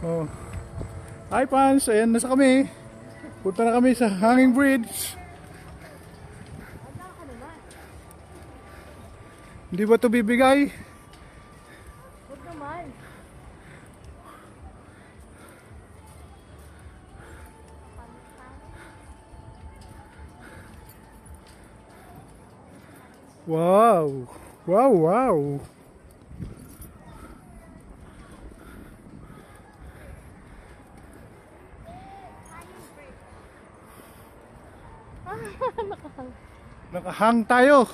Oh. Hi Pans, ayan nasa kami. Punta na kami sa Hanging Bridge. Hindi ba ito bibigay? Huwag naman. Wow! Wow, wow! Nakahang tayo.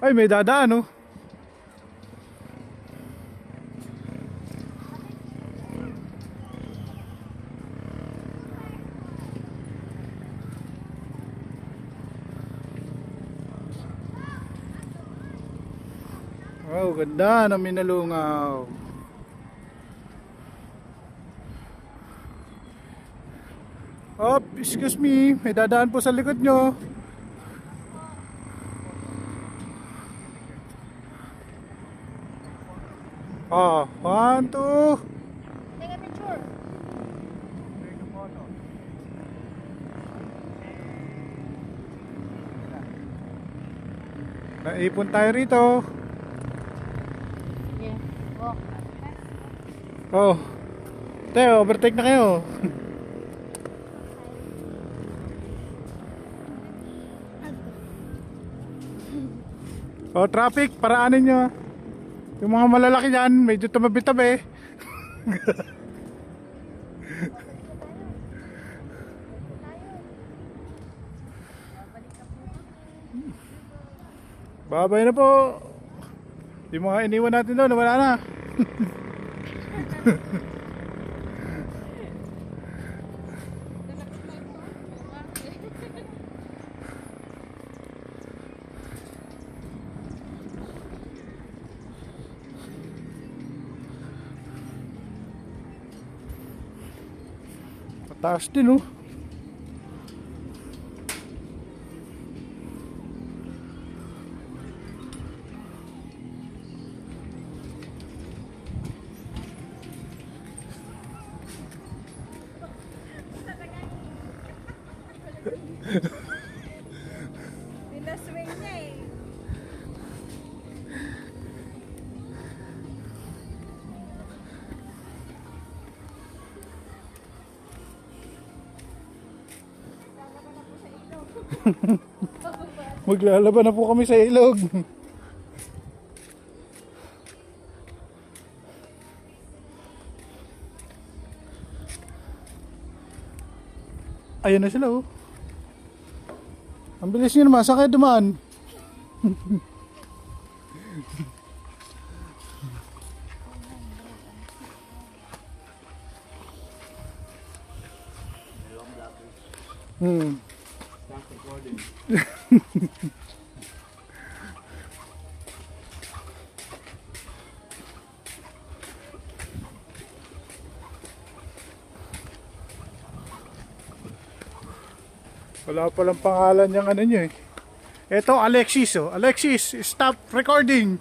Ay, may dadaan oh. Wow, ganda ng Minalungaw. Oh, excuse me, may dadaan po sa likod nyo. Oh, 1, 2. Take a picture. Naipon tayo rito. Yeah. Walk. Oh. Teo, overtake na kayo. Oh, traffic, paraanin nyo. Yung mga malalaki dyan, medyo tumabi-tabi. Babay na po. Yung mga iniwan natin doon, wala na. Taas din oh. Pinaswing niya eh. Maglalaban na po kami sa ilog. Ayun na sila oh. Ang bilis nyo naman, saan kayo dumaan? Wala palang pangalan niyang ano nyo eh. Eto, Alexis oh. Alexis, stop recording.